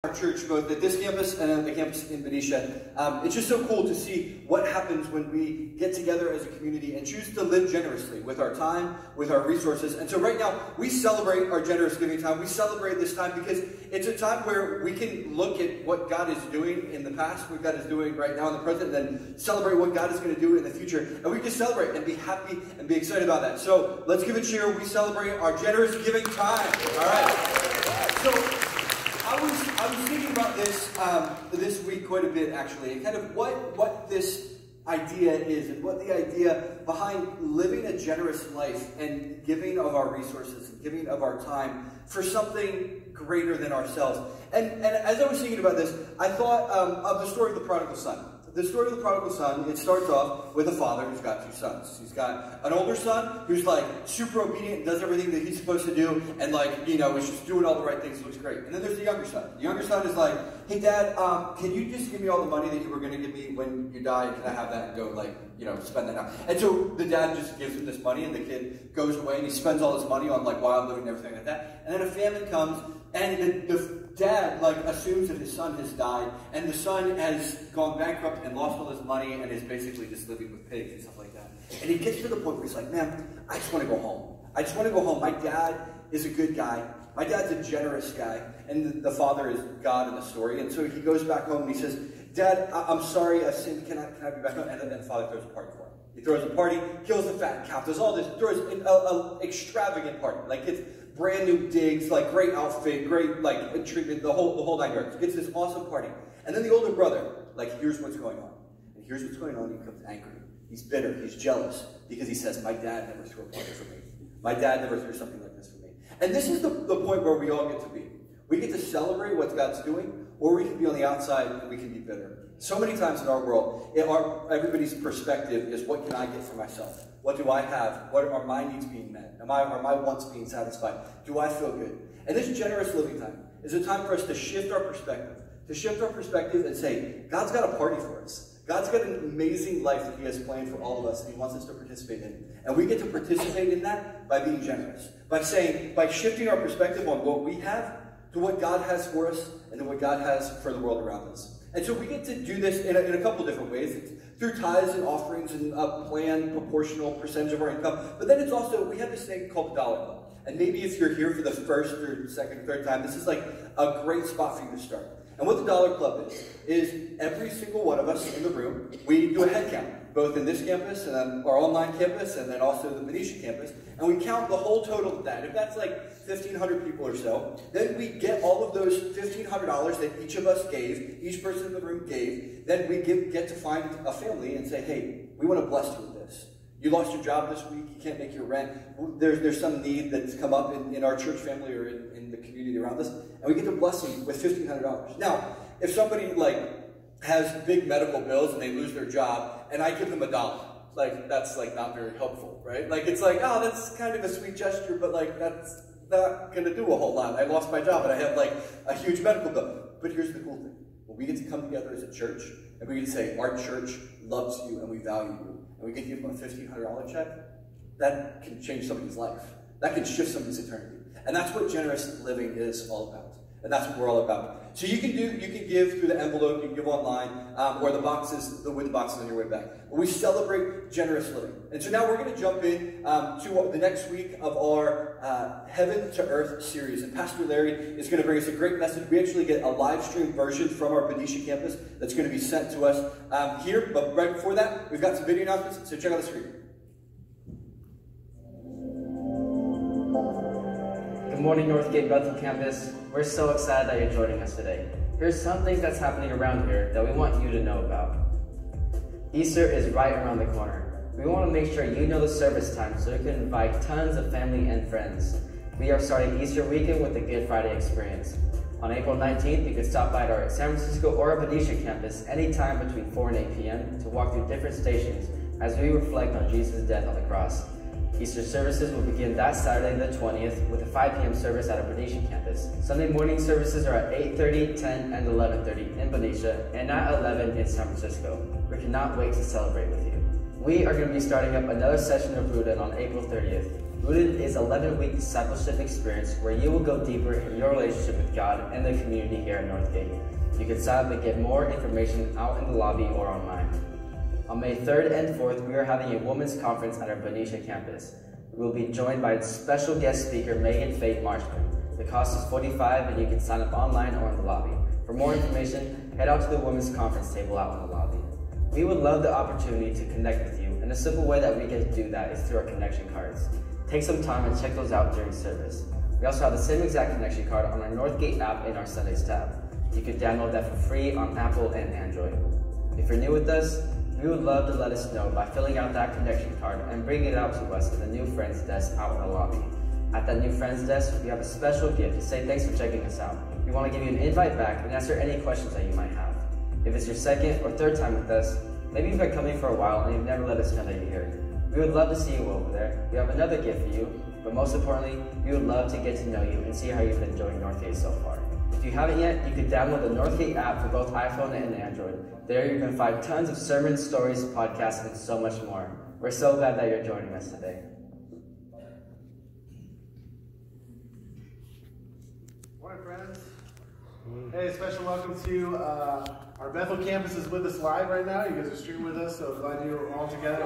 Our church, both at this campus and at the campus in Benicia. It's just so cool to see what happens when we get together as a community and choose to live generously with our time, with our resources. And so right now, we celebrate our generous giving time. We celebrate this time because it's a time where we can look at what God is doing in the past, what God is doing right now in the present, and then celebrate what God is going to do in the future. And we can celebrate and be happy and be excited about that. So let's give a cheer. We celebrate our generous giving time. All right. So I was thinking about this this week quite a bit, actually, and kind of what this idea is and what the idea behind living a generous life and giving of our resources and giving of our time for something greater than ourselves. And as I was thinking about this, I thought of the story of the prodigal son. The story of the prodigal son, it starts off with a father who's got two sons. He's got an older son who's like super obedient and does everything that he's supposed to do and like, you know, is just doing all the right things, looks great. And then there's the younger son. The younger son is like, hey Dad, can you just give me all the money that you were going to give me when you die? Can I have that and go like, you know, spend that now? And so the dad just gives him this money and the kid goes away and he spends all his money on like wild living and everything like that. And then a famine comes and the dad like assumes that his son has died and the son has gone bankrupt and lost all his money and is basically just living with pigs and stuff like that. And he gets to the point where he's like, man, I just want to go home. I just want to go home. My dad is a good guy. My dad's a generous guy. And the father is God in the story. And so he goes back home and he says, Dad, I'm sorry I've sinned. Can I be back home? And then the father throws a party for him. He throws a party, kills a fat cow, does all this, throws an extravagant party. Like it's brand new digs, like great outfit, great like treatment, the whole 9 yards. Gets this awesome party. And then the older brother, like, here's what's going on. And here's what's going on. He becomes angry. He's bitter. He's jealous because he says, my dad never threw a party for me. My dad never threw something like this for me. And this is the point where we all get to be. We get to celebrate what God's doing, or we can be on the outside and we can be bitter. So many times in our world, everybody's perspective is, what can I get for myself? What do I have? What are my needs being met? Are my wants being satisfied? Do I feel good? And this generous living time is a time for us to shift our perspective, and say, God's got a party for us. God's got an amazing life that he has planned for all of us and he wants us to participate in. And we get to participate in that by being generous. By shifting our perspective on what we have to what God has for us and to what God has for the world around us. And so we get to do this in a couple different ways. It's through tithes and offerings and a planned proportional percentage of our income. But then it's also, we have this thing called the Dollar Club. And maybe if you're here for the first or second or third time, this is like a great spot for you to start. And what the Dollar Club is every single one of us in the room, we do a head count, both in this campus and then our online campus and then also the Benicia campus. And we count the whole total of that. If that's like 1,500 people or so, then we get all of those $1,500 that each of us gave, each person in the room gave, then we get to find a family and say, hey, we want to bless you with this. You lost your job this week, you can't make your rent, there's some need that's come up in our church family or in the community around us, and we get to bless them with $1,500. Now, if somebody like has big medical bills and they lose their job, and I give them $1, like that's like not very helpful, right? Like it's like, oh, that's kind of a sweet gesture, but like that's not gonna do a whole lot. I lost my job and I have like a huge medical bill. But here's the cool thing. Well, we get to come together as a church and we get to say, our church loves you and we value you. And we get to give them a $1,500 check. That can change somebody's life. That can shift somebody's eternity. And that's what generous living is all about. And that's what we're all about. So you can give through the envelope, you can give online, or the boxes, with the boxes on your way back. But we celebrate generous living. And so now we're going to jump in to the next week of our Heaven to Earth series. And Pastor Larry is going to bring us a great message. We actually get a live stream version from our Benicia campus that's going to be sent to us here. But right before that, we've got some video announcements. So check out the screen. Good morning, Northgate Bethel campus. We're so excited that you're joining us today. Here's some things that's happening around here that we want you to know about. Easter is right around the corner. We want to make sure you know the service time so you can invite tons of family and friends. We are starting Easter weekend with the Good Friday experience. On April 19th, you can stop by our San Francisco or Benicia campus anytime between 4 and 8 p.m. to walk through different stations as we reflect on Jesus' death on the cross. Easter services will begin that Saturday the 20th with a 5 p.m. service at our Benicia campus. Sunday morning services are at 8:30, 10, and 11:30 in Benicia and at 11 in San Francisco. We cannot wait to celebrate with you. We are going to be starting up another session of Rooted on April 30th. Rooted is an 11-week discipleship experience where you will go deeper in your relationship with God and the community here at Northgate. You can sign up and get more information out in the lobby or online. On May 3rd and 4th, we are having a women's conference at our Benicia campus. We will be joined by special guest speaker Megan Faith Marshman. The cost is $45 and you can sign up online or in the lobby. For more information, head out to the women's conference table out in the lobby. We would love the opportunity to connect with you, and a simple way that we get to do that is through our connection cards. Take some time and check those out during service. We also have the same exact connection card on our Northgate app in our Sundays tab. You can download that for free on Apple and Android. If you're new with us, we would love to let us know by filling out that connection card and bringing it out to us at the new Friends desk out in the lobby. At that new Friends desk, we have a special gift to say thanks for checking us out. We want to give you an invite back and answer any questions that you might have. If it's your second or third time with us, maybe you've been coming for a while and you've never let us know that you're here. We would love to see you over there. We have another gift for you, but most importantly, we would love to get to know you and see how you've been enjoying Northgate so far. If you haven't yet, you can download the Northgate app for both iPhone and Android. There you can find tons of sermons, stories, podcasts, and so much more. We're so glad that you're joining us today. Morning, friends. Hey, special welcome to our Bethel campus is with us live right now. You guys are streaming with us, so glad you're all together.